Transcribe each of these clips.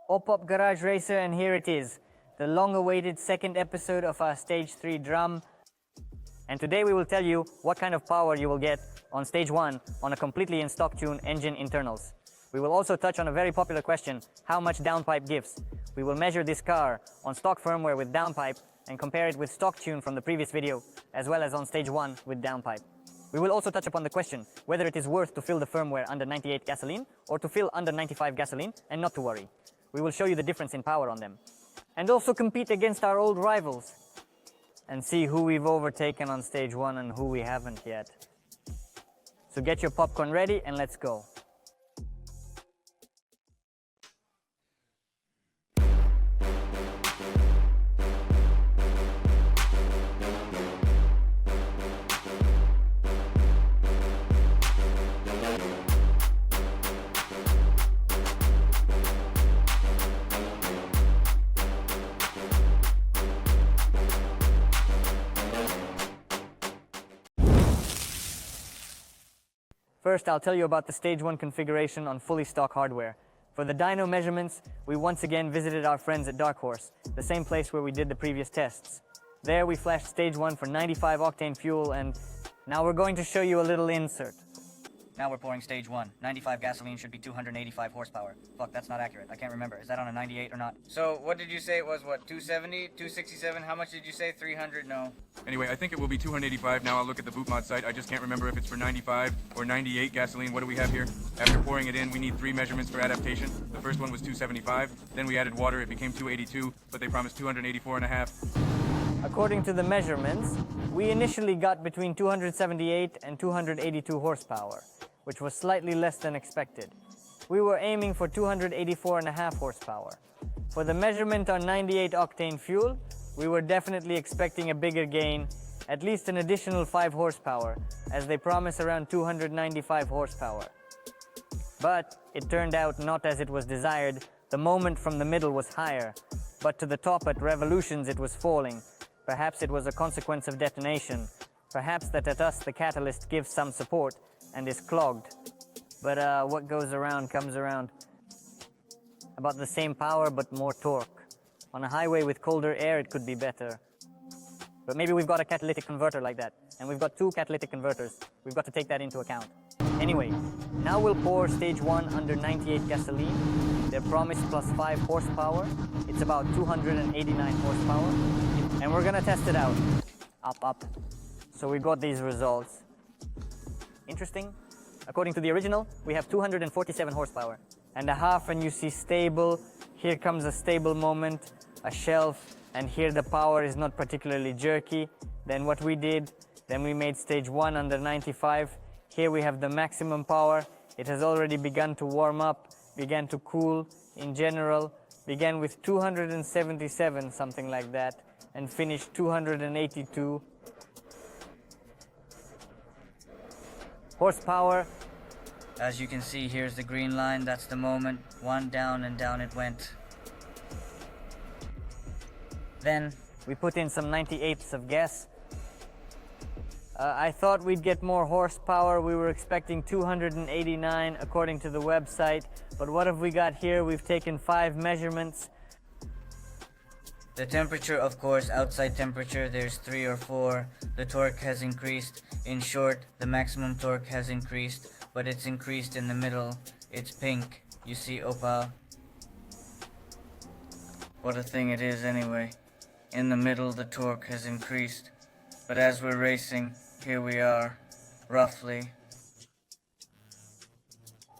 Op Garage Racer, and here it is, the long-awaited second episode of our Stage 3 drum. And today we will tell you what kind of power you will get on Stage 1 on a completely in stock tune engine internals. We will also touch on a very popular question, how much downpipe gives. We will measure this car on stock firmware with downpipe and compare it with stock tune from the previous video, as well as on Stage 1 with downpipe. We will also touch upon the question whether it is worth to fill the firmware under 98 gasoline or to fill under 95 gasoline and not to worry. We will show you the difference in power on them. And also compete against our old rivals and see who we've overtaken on Stage 1 and who we haven't yet. So get your popcorn ready and let's go. First, I'll tell you about the Stage 1 configuration on fully stock hardware. For the dyno measurements, we once again visited our friends at Dark Horse, the same place where we did the previous tests. There we flashed Stage 1 for 95 octane fuel, and now we're going to show you a little insert. Now we're pouring Stage 1. 95 gasoline should be 285 horsepower. Fuck, that's not accurate. I can't remember. Is that on a 98 or not? So, what did you say it was, what, 270? 267? How much did you say? 300? No. Anyway, I think it will be 285. Now I'll look at the Bootmod site. I just can't remember if it's for 95 or 98 gasoline. What do we have here? After pouring it in, we need 3 measurements for adaptation. The first one was 275. Then we added water. It became 282, but they promised 284 and a half. According to the measurements, we initially got between 278 and 282 horsepower, which was slightly less than expected. We were aiming for 284.5 horsepower. For the measurement on 98 octane fuel, we were definitely expecting a bigger gain, at least an additional 5 horsepower, as they promise around 295 horsepower. But it turned out not as it was desired. The moment from the middle was higher, but to the top at revolutions it was falling. Perhaps it was a consequence of detonation. Perhaps that at us the catalyst gives some support and is clogged. But what goes around comes around. About the same power but more torque. On a highway with colder air it could be better. But maybe we've got a catalytic converter like that. And we've got 2 catalytic converters. We've got to take that into account. Anyway, now we'll pour Stage 1 under 98 gasoline. Their promise plus 5 horsepower. It's about 289 horsepower. And we're gonna test it out. Up. So we got these results. Interesting. According to the original, we have 247 horsepower and a half, and you see stable. Here comes a stable moment, a shelf, and here the power is not particularly jerky. Then what we did, then we made Stage 1 under 95. Here we have the maximum power. It has already begun to warm up, began to cool in general, began with 277, something like that, and finished 282. Horsepower. As you can see, here's the green line. That's the moment. 1 down and down it went. Then we put in some 98ths of gas. I thought we'd get more horsepower. We were expecting 289 according to the website. But what have we got here? We've taken 5 measurements. The temperature, of course, outside temperature, there's 3 or 4. The torque has increased. In short, the maximum torque has increased, but it's increased in the middle. It's pink. You see, opal. What a thing it is anyway. In the middle, the torque has increased. But as we're racing, here we are, roughly.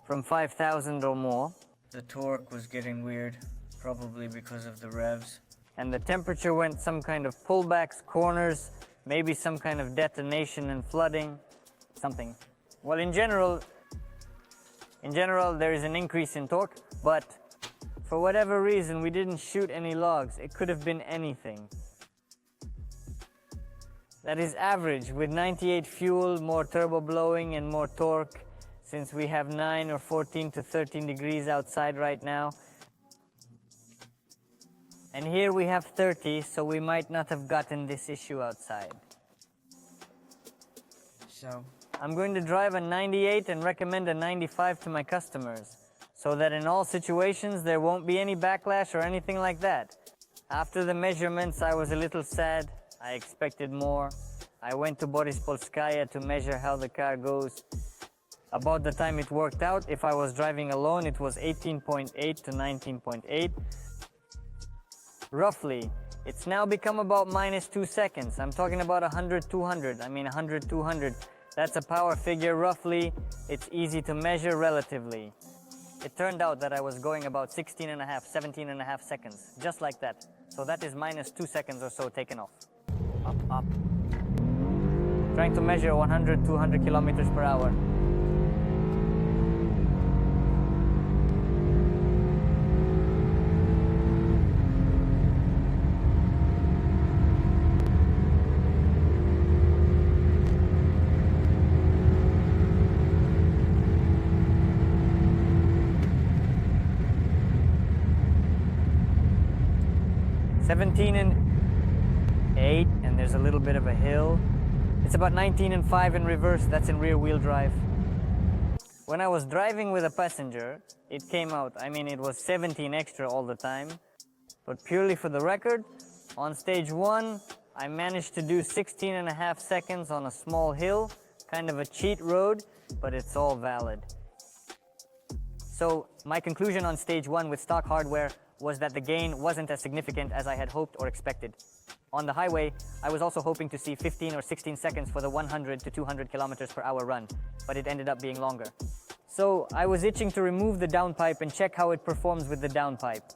From 5,000 or more. The torque was getting weird, probably because of the revs. And the temperature went some kind of pullbacks, corners, maybe some kind of detonation and flooding, something. Well, in general, there is an increase in torque, but for whatever reason, we didn't shoot any logs. It could have been anything. That is average, with 98 fuel, more turbo blowing and more torque, since we have 9 or 14 to 13 degrees outside right now. And here we have 30, so we might not have gotten this issue outside. So, I'm going to drive a 98 and recommend a 95 to my customers. so that in all situations there won't be any backlash or anything like that. After the measurements, I was a little sad. I expected more. I went to Boryspolskaya to measure how the car goes. About the time it worked out, if I was driving alone, it was 18.8 to 19.8. Roughly, it's now become about -2 seconds. I'm talking about 100, 200. I mean 100, 200. That's a power figure roughly. It's easy to measure relatively. It turned out that I was going about 16 and a half, 17 and a half seconds, just like that. So that is -2 seconds or so taken off. Up, up. Trying to measure 100, 200 kilometers per hour. (17.8), and there's a little bit of a hill. It's about 19.5 in reverse, that's in rear wheel drive. When I was driving with a passenger, it came out, I mean it was 17 extra all the time. But purely for the record, on stage 1, I managed to do 16.5 seconds on a small hill, kind of a cheat road, but it's all valid. So my conclusion on stage 1 with stock hardware was that the gain wasn't as significant as I had hoped or expected. On the highway, I was also hoping to see 15 or 16 seconds for the 100 to 200 kilometers per hour run, but it ended up being longer. So I was itching to remove the downpipe and check how it performs with the downpipe.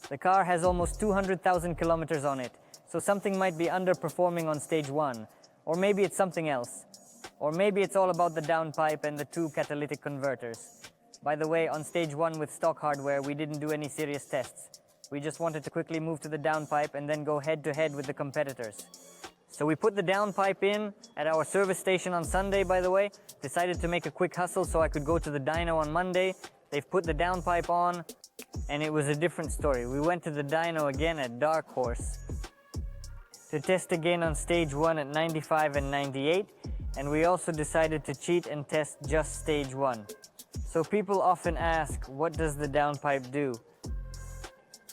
The car has almost 200,000 kilometers on it, so something might be underperforming on stage 1, or maybe it's something else. Or maybe it's all about the downpipe and the 2 catalytic converters. By the way, on stage 1 with stock hardware, we didn't do any serious tests. We just wanted to quickly move to the downpipe and then go head-to-head with the competitors. So we put the downpipe in at our service station on Sunday, by the way. Decided to make a quick hustle so I could go to the dyno on Monday. They've put the downpipe on, and it was a different story. We went to the dyno again at Dark Horse to test again on stage 1 at 95 and 98, and we also decided to cheat and test just stage 1. So people often ask, what does the downpipe do?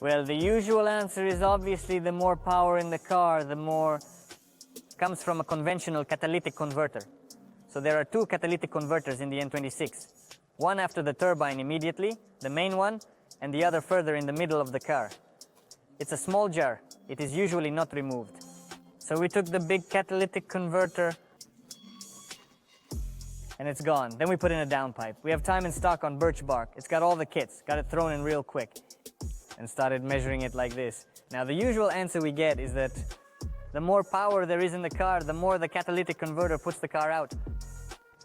Well, the usual answer is obviously the more power in the car, the more comes from a conventional catalytic converter. So there are 2 catalytic converters in the N26. One after the turbine immediately, the main one, and the other further in the middle of the car. It's a small jar. It is usually not removed. So we took the big catalytic converter and it's gone. Then we put in a downpipe. We have time in stock on birch bark. It's got all the kits. Got it thrown in real quick and started measuring it like this. Now the usual answer we get is that the more power there is in the car, the more the catalytic converter puts the car out.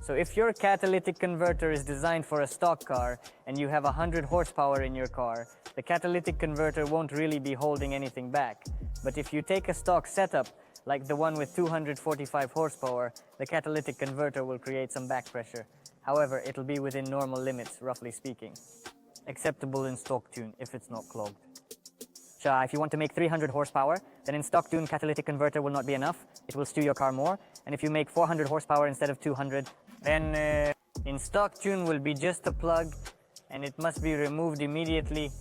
So if your catalytic converter is designed for a stock car and you have 100 horsepower in your car, the catalytic converter won't really be holding anything back. But if you take a stock setup like the one with 245 horsepower, the catalytic converter will create some back pressure. However, it'll be within normal limits, roughly speaking. Acceptable in stock tune if it's not clogged. If you want to make 300 horsepower, then in stock tune catalytic converter will not be enough. It will stew your car more. And if you make 400 horsepower instead of 200, then in stock tune will be just a plug and it must be removed immediately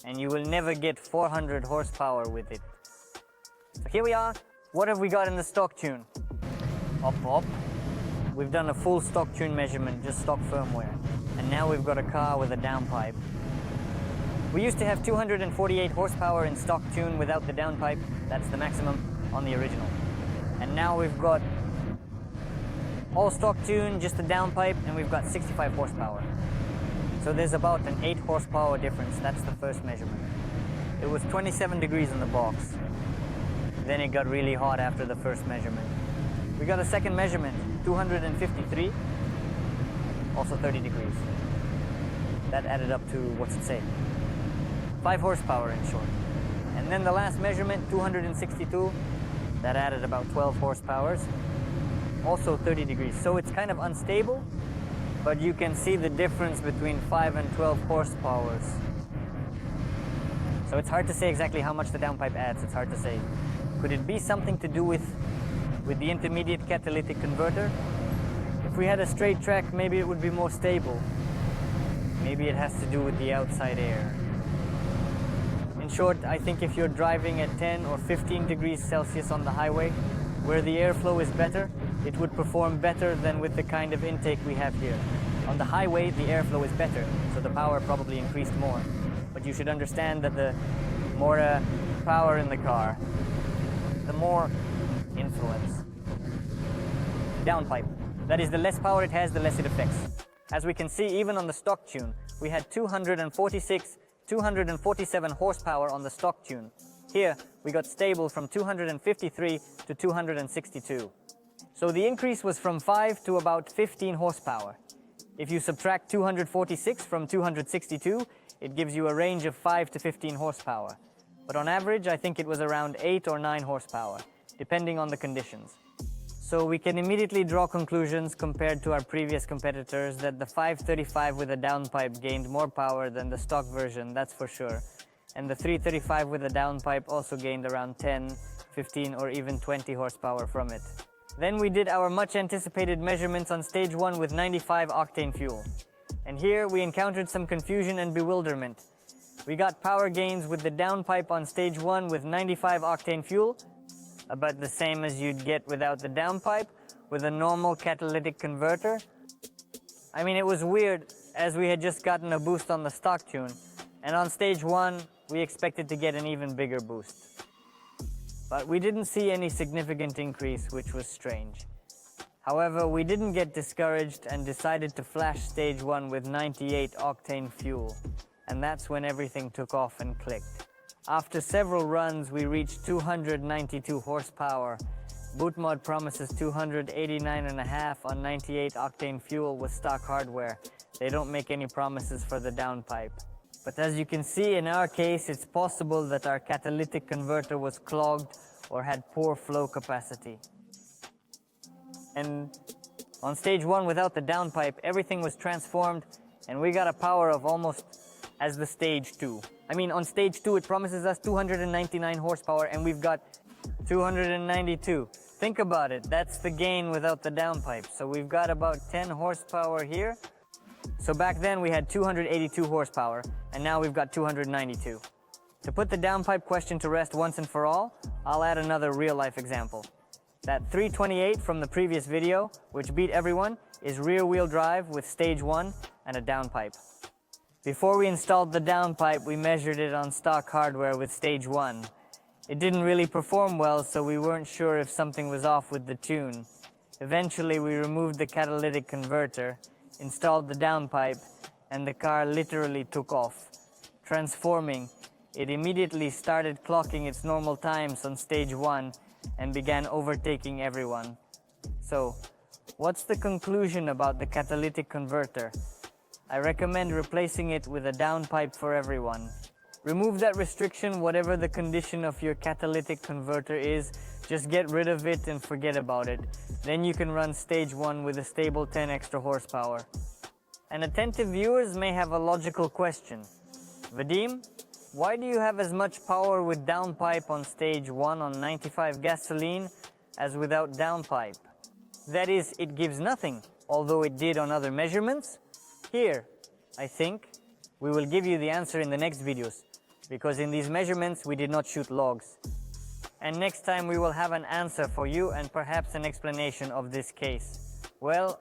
and you will never get 400 horsepower with it. So here we are. What have we got in the stock tune? Up. We've done a full stock tune measurement, just stock firmware. And now we've got a car with a downpipe. We used to have 248 horsepower in stock tune without the downpipe. That's the maximum on the original. And now we've got all stock tune, just the downpipe, and we've got 65 horsepower. So there's about an 8 horsepower difference. That's the first measurement. It was 27 degrees in the box. Then it got really hot after the first measurement. We got a second measurement, 253, also 30 degrees. That added up to, what's it say? 5 horsepower in short. And then the last measurement, 262, that added about 12 horsepowers, also 30 degrees. So it's kind of unstable, but you can see the difference between 5 and 12 horsepowers. So it's hard to say exactly how much the downpipe adds, it's hard to say. Could it be something to do with the intermediate catalytic converter? If we had a straight track, maybe it would be more stable. Maybe it has to do with the outside air. In short, I think if you're driving at 10 or 15 degrees Celsius on the highway, where the airflow is better, it would perform better than with the kind of intake we have here. On the highway, the airflow is better, so the power probably increased more. But you should understand that the more power in the car, the more influence. Downpipe. That is, the less power it has, the less it affects. As we can see, even on the stock tune, we had 246, 247 horsepower on the stock tune. Here, we got stable from 253 to 262. So the increase was from 5 to about 15 horsepower. If you subtract 246 from 262, it gives you a range of 5 to 15 horsepower. But on average, I think it was around 8 or 9 horsepower, depending on the conditions. So we can immediately draw conclusions compared to our previous competitors that the 535 with a downpipe gained more power than the stock version, that's for sure. And the 335 with a downpipe also gained around 10, 15 or even 20 horsepower from it. Then we did our much anticipated measurements on stage 1 with 95 octane fuel. And here we encountered some confusion and bewilderment. We got power gains with the downpipe on stage 1 with 95 octane fuel, about the same as you'd get without the downpipe with a normal catalytic converter. I mean, it was weird as we had just gotten a boost on the stock tune, and on stage 1 we expected to get an even bigger boost. But we didn't see any significant increase, which was strange. However, we didn't get discouraged and decided to flash stage 1 with 98 octane fuel, and that's when everything took off and clicked. After several runs, we reached 292 horsepower. Bootmod promises 289.5 on 98 octane fuel with stock hardware. They don't make any promises for the downpipe. But as you can see, in our case, it's possible that our catalytic converter was clogged or had poor flow capacity. And on stage 1 without the downpipe, everything was transformed and we got a power of almost as the stage 2. I mean, on stage 2 it promises us 299 horsepower and we've got 292. Think about it, that's the gain without the downpipe. So we've got about 10 horsepower here. So back then we had 282 horsepower and now we've got 292. To put the downpipe question to rest once and for all, I'll add another real-life example. That 328 from the previous video, which beat everyone, is rear-wheel drive with stage 1 and a downpipe. Before we installed the downpipe, we measured it on stock hardware with stage 1. It didn't really perform well, so we weren't sure if something was off with the tune. Eventually, we removed the catalytic converter, installed the downpipe, and the car literally took off. Transforming, it immediately started clocking its normal times on stage 1 and began overtaking everyone. So, what's the conclusion about the catalytic converter? I recommend replacing it with a downpipe for everyone. Remove that restriction, whatever the condition of your catalytic converter is, just get rid of it and forget about it. Then you can run stage 1 with a stable 10 extra horsepower. And attentive viewers may have a logical question. Vadim, why do you have as much power with downpipe on stage 1 on 95 gasoline as without downpipe? That is, it gives nothing, although it did on other measurements? Here, I think, we will give you the answer in the next videos, because in these measurements we did not shoot logs. And next time we will have an answer for you and perhaps an explanation of this case. Well,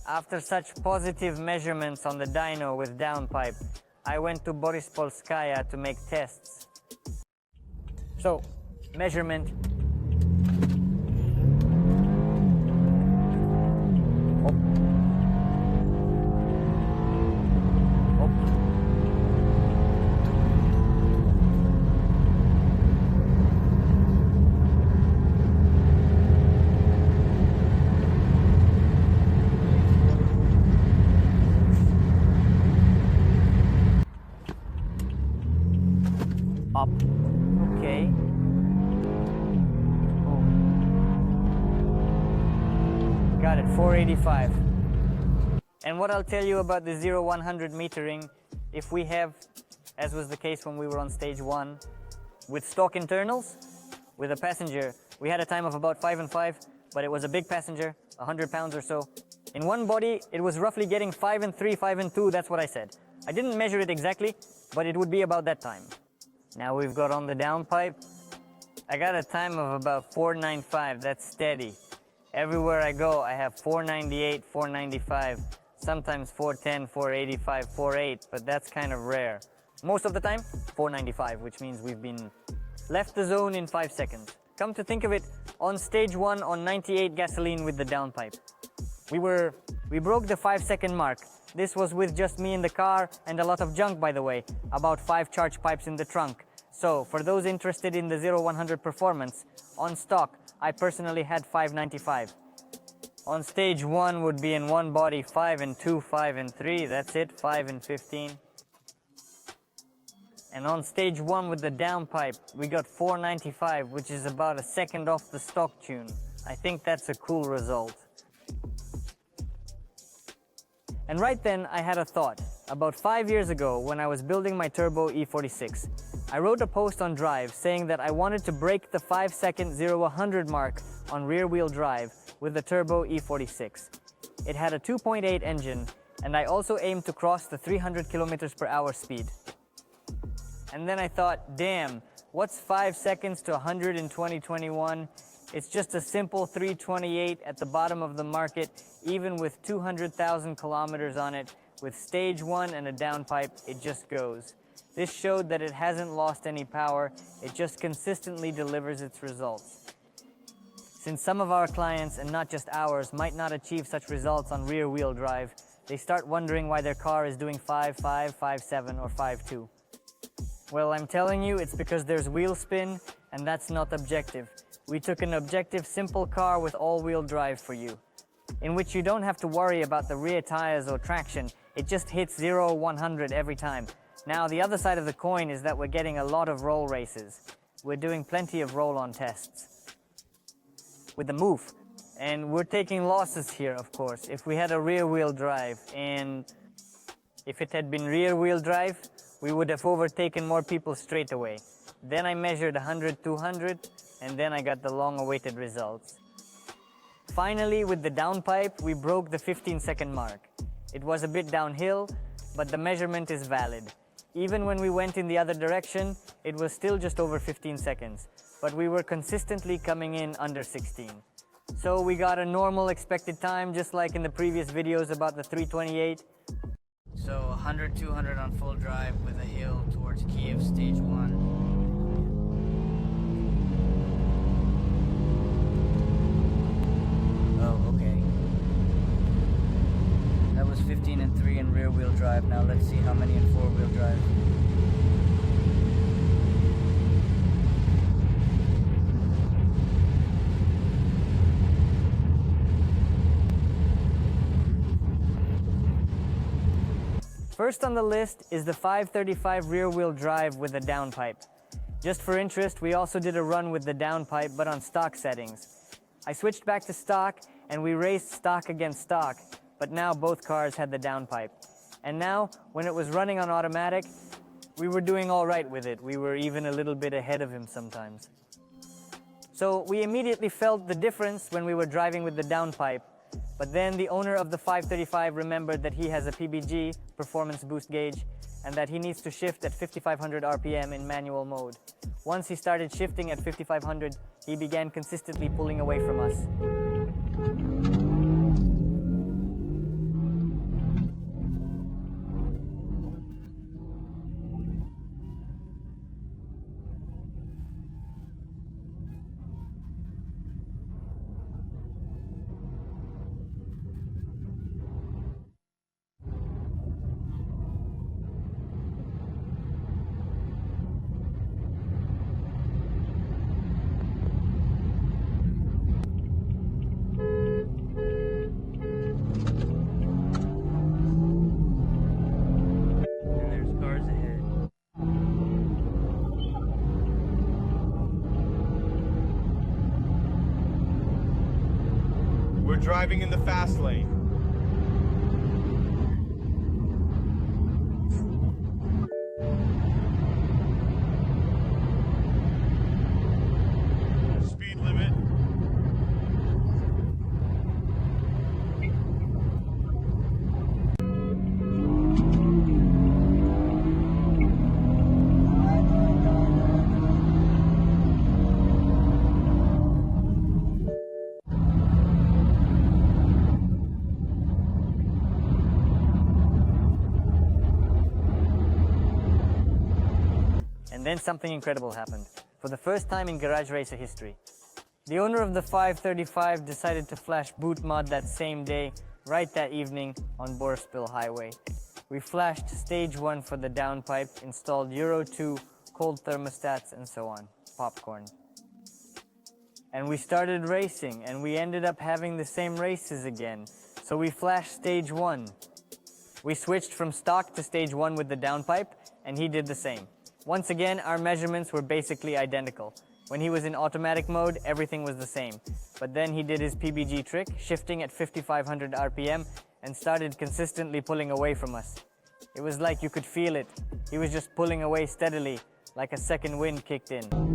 after such positive measurements on the dyno with downpipe, I went to Borispolskaya to make tests. So, measurement. Up. Okay. Oh. Got it, 485. And what I'll tell you about the 0-100 metering, if we have, as was the case when we were on stage 1, with stock internals, with a passenger, we had a time of about 5 and 5, but it was a big passenger, 100 pounds or so. In one body, it was roughly getting 5 and 3, 5 and 2, that's what I said. I didn't measure it exactly, but it would be about that time. Now we've got on the downpipe. I got a time of about 495, that's steady. Everywhere I go, I have 498, 495, sometimes 410, 485, 48, but that's kind of rare. Most of the time, 495, which means we've been left the zone in 5 seconds. Come to think of it, on stage 1 on 98 gasoline with the downpipe, we broke the 5-second mark. This was with just me in the car and a lot of junk, by the way, about 5 charge pipes in the trunk. So, for those interested in the 0-100 performance, on stock, I personally had 595. On stage 1 would be in one body 5 and 2, 5 and 3, that's it, 5 and 15. And on stage 1 with the downpipe, we got 495, which is about a second off the stock tune. I think that's a cool result. And right then, I had a thought. About 5 years ago, when I was building my turbo E46, I wrote a post on Drive saying that I wanted to break the 5-second 0-100 mark on rear-wheel drive with the turbo E46. It had a 2.8 engine, and I also aimed to cross the 300 kilometers per hour speed. And then I thought, damn, what's 5 seconds to 100 in 2021? It's just a simple 328 at the bottom of the market, even with 200,000 kilometers on it. With stage 1 and a downpipe, it just goes. This showed that it hasn't lost any power, it just consistently delivers its results. Since some of our clients, and not just ours, might not achieve such results on rear-wheel drive, they start wondering why their car is doing 5.5, 5.7, or 5.2. Well, I'm telling you, it's because there's wheel spin, and that's not objective. We took an objective, simple car with all-wheel drive for you, in which you don't have to worry about the rear tires or traction. It just hits 0-100 every time. Now, the other side of the coin is that we're getting a lot of roll races. We're doing plenty of roll-on tests with the move, and we're taking losses here, of course. If we had a rear-wheel drive, and if it had been rear-wheel drive, we would have overtaken more people straight away. Then I measured 100, 200, and then I got the long-awaited results. Finally, with the downpipe, we broke the 15-second mark. It was a bit downhill, but the measurement is valid. Even when we went in the other direction, it was still just over 15 seconds, but we were consistently coming in under 16. So we got a normal expected time, just like in the previous videos about the 328. So 100, 200 on full drive with a hill towards Kiev stage 1. Oh, okay. That was 15 and 3 in rear-wheel drive. Now let's see how many in four-wheel drive. First on the list is the 535 rear-wheel drive with the downpipe. Just for interest, we also did a run with the downpipe, but on stock settings. I switched back to stock, and we raced stock against stock, but now both cars had the downpipe. And now, when it was running on automatic, we were doing all right with it. We were even a little bit ahead of him sometimes. So we immediately felt the difference when we were driving with the downpipe. But then the owner of the 535 remembered that he has a PBG, performance boost gauge, and that he needs to shift at 5500 RPM in manual mode. Once he started shifting at 5500, he began consistently pulling away from us. Driving in the fast lane. Speed limit. And then something incredible happened. For the first time in garage racer history, the owner of the 535 decided to flash Bootmod that same day, right that evening on Borespill Highway. We flashed stage 1 for the downpipe, installed Euro 2, cold thermostats, and so on. Popcorn. And we started racing, and we ended up having the same races again. So we flashed stage 1. We switched from stock to stage 1 with the downpipe, and he did the same. Once again, our measurements were basically identical. When he was in automatic mode, everything was the same. But then he did his PBG trick, shifting at 5500 RPM, and started consistently pulling away from us. It was like you could feel it. He was just pulling away steadily, like a second wind kicked in.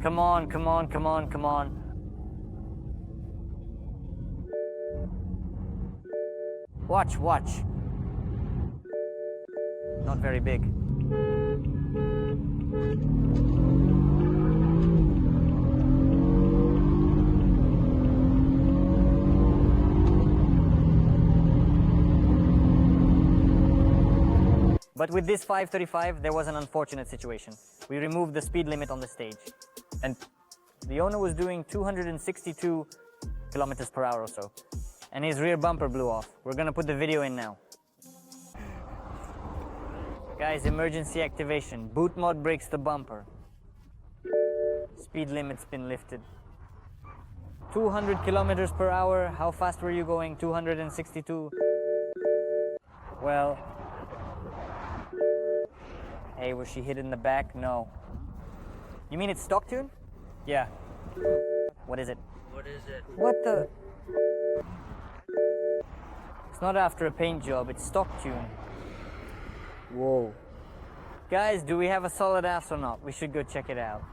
Come on, come on, come on, come on. Watch, watch. Not very big. But with this 535, there was an unfortunate situation. We removed the speed limit on the stage. And the owner was doing 262 kilometers per hour or so. And his rear bumper blew off. We're gonna put the video in now. Guys, emergency activation. Bootmod breaks the bumper. Speed limit's been lifted. 200 kilometers per hour. How fast were you going? 262? Well... Hey, was she hit in the back? No. You mean it's stock tune? Yeah. What is it? What is it? What the? It's not after a paint job, it's stock tune. Whoa. Guys, do we have a solid ass or not? We should go check it out.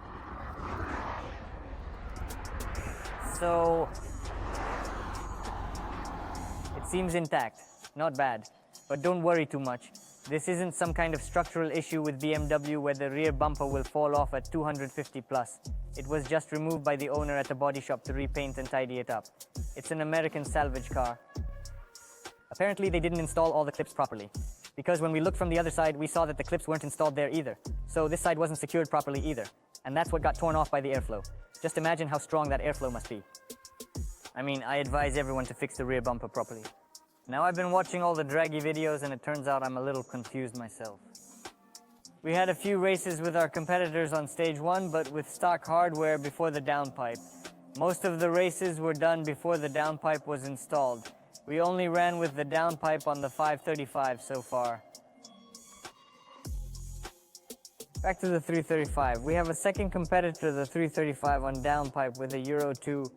So... It seems intact. Not bad. But don't worry too much. This isn't some kind of structural issue with BMW where the rear bumper will fall off at 250 plus. It was just removed by the owner at the body shop to repaint and tidy it up. It's an American salvage car. Apparently they didn't install all the clips properly, because when we looked from the other side, we saw that the clips weren't installed there either. So this side wasn't secured properly either. And that's what got torn off by the airflow. Just imagine how strong that airflow must be. I mean, I advise everyone to fix the rear bumper properly. Now I've been watching all the draggy videos and it turns out I'm a little confused myself. We had a few races with our competitors on stage 1, but with stock hardware before the downpipe. Most of the races were done before the downpipe was installed. We only ran with the downpipe on the 535 so far. Back to the 335. We have a second competitor, the 335 on downpipe with a Euro 2.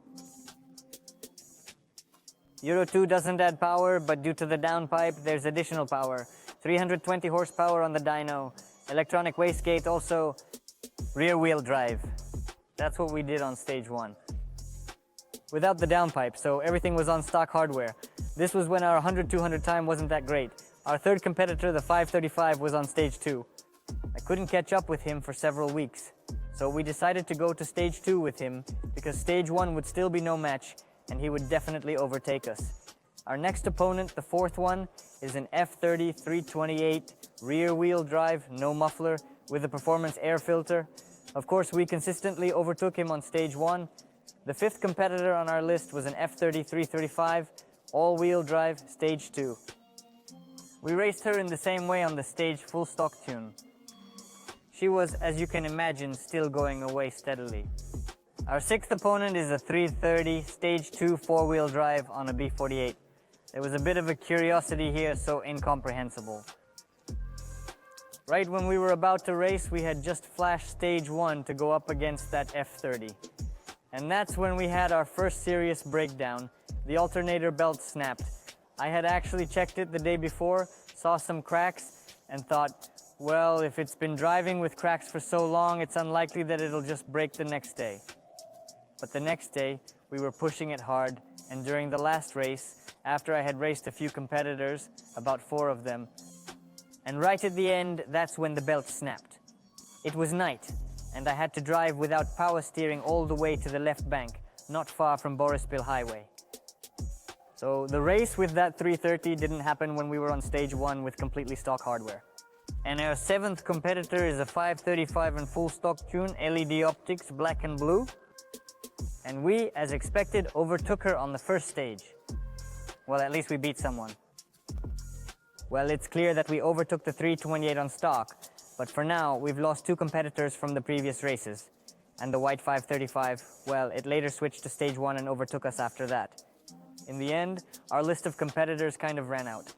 Euro 2 doesn't add power, but due to the downpipe, there's additional power. 320 horsepower on the dyno, electronic wastegate, also rear wheel drive. That's what we did on stage 1. Without the downpipe, so everything was on stock hardware. This was when our 100-200 time wasn't that great. Our third competitor, the 535, was on stage 2. I couldn't catch up with him for several weeks, so we decided to go to stage 2 with him because stage 1 would still be no match and he would definitely overtake us. Our next opponent, the fourth one, is an F30 328 rear-wheel drive, no muffler, with a performance air filter. Of course, we consistently overtook him on stage 1. The fifth competitor on our list was an F30 335 all-wheel drive, stage 2. We raced her in the same way on the stage full stock tune. She was, as you can imagine, still going away steadily. Our sixth opponent is a 330 stage 2 four-wheel drive on a B48. There was a bit of a curiosity here, so incomprehensible. Right when we were about to race, we had just flashed stage 1 to go up against that F30. And that's when we had our first serious breakdown. The alternator belt snapped. I had actually checked it the day before, saw some cracks, and thought, well, if it's been driving with cracks for so long, it's unlikely that it'll just break the next day. But the next day, we were pushing it hard, and during the last race, after I had raced a few competitors, about 4 of them, and right at the end, that's when the belt snapped. It was night, and I had to drive without power steering all the way to the left bank, not far from Borispil Highway. So the race with that 330 didn't happen when we were on stage 1 with completely stock hardware. And our 7th competitor is a 535 in full stock tune, LED optics, black and blue. And we, as expected, overtook her on the first stage. Well, at least we beat someone. Well, it's clear that we overtook the 328 on stock, but for now, we've lost 2 competitors from the previous races. And the white 535, well, it later switched to stage 1 and overtook us after that. In the end, our list of competitors kind of ran out.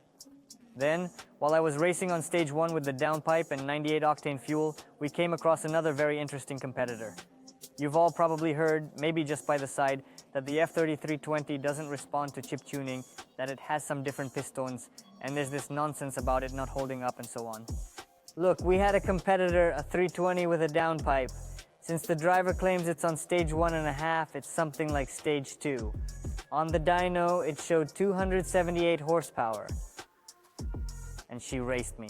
Then, while I was racing on stage 1 with the Downpipe and 98 octane fuel, we came across another very interesting competitor. You've all probably heard, maybe just by the side, that the F30 320 doesn't respond to chip tuning, that it has some different pistons, and there's this nonsense about it not holding up and so on. Look, we had a competitor, a 320 with a Downpipe. Since the driver claims it's on stage 1.5, it's something like stage 2. On the dyno, it showed 278 horsepower. And she raced me.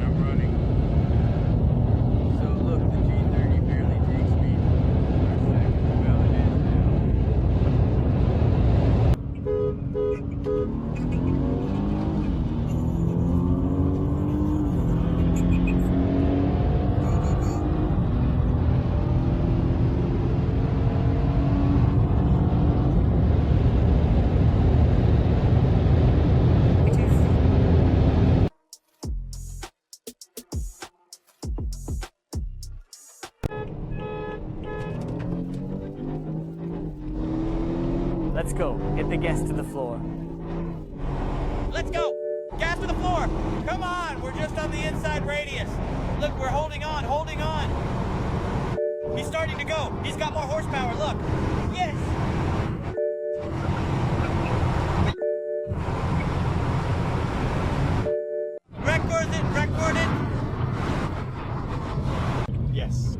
I'm running. So look, the G30 barely takes me for a second. Well, it is now. Let's go. Hit the gas to the floor. Let's go! Gas to the floor! Come on! We're just on the inside radius. Look, we're holding on, holding on. He's starting to go. He's got more horsepower, look. Yes! Record it! Yes.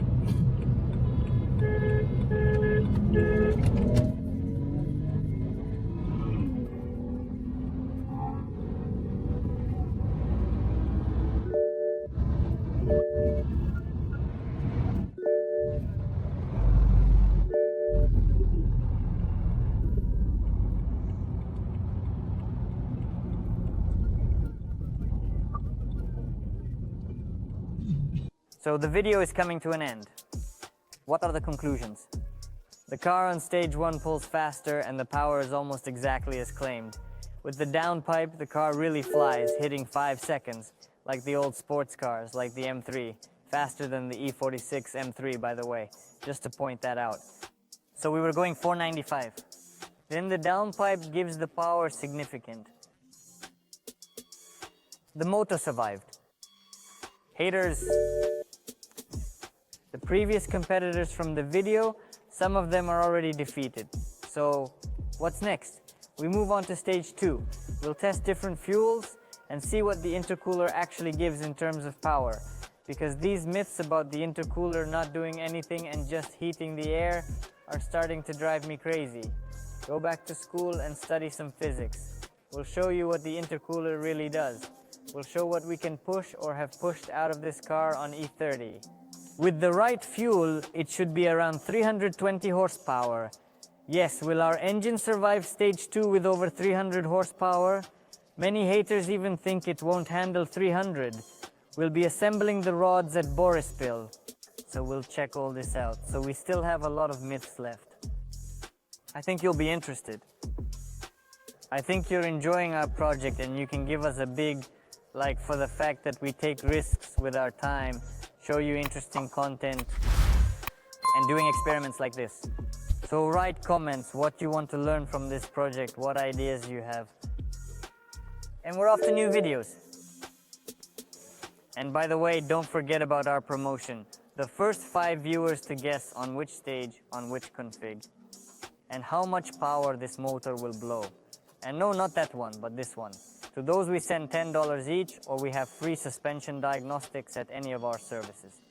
So the video is coming to an end. What are the conclusions? The car on stage 1 pulls faster and the power is almost exactly as claimed. With the downpipe, the car really flies, hitting 5 seconds, like the old sports cars, like the M3. Faster than the E46 M3, by the way, just to point that out. So we were going 495. Then the downpipe gives the power significant. The motor survived. Haters. The previous competitors from the video, some of them are already defeated. So, what's next? We move on to stage 2. We'll test different fuels and see what the intercooler actually gives in terms of power. Because these myths about the intercooler not doing anything and just heating the air are starting to drive me crazy. Go back to school and study some physics. We'll show you what the intercooler really does. We'll show what we can push or have pushed out of this car on E30. With the right fuel, it should be around 320 horsepower. Yes, will our engine survive stage 2 with over 300 horsepower? Many haters even think it won't handle 300. We'll be assembling the rods at Borispil, so we'll check all this out. So we still have a lot of myths left. I think you'll be interested. I think you're enjoying our project and you can give us a big like for the fact that we take risks with our time, show you interesting content. and doing experiments like this. So write comments what you want to learn from this project, what ideas you have. And we're off to new videos. And by the way, don't forget about our promotion. The first 5 viewers to guess on which stage, on which config, and how much power this motor will blow. And no, not that one, but this one. To those we send $10 each, or we have free suspension diagnostics at any of our services.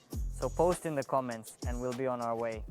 So post in the comments and we'll be on our way.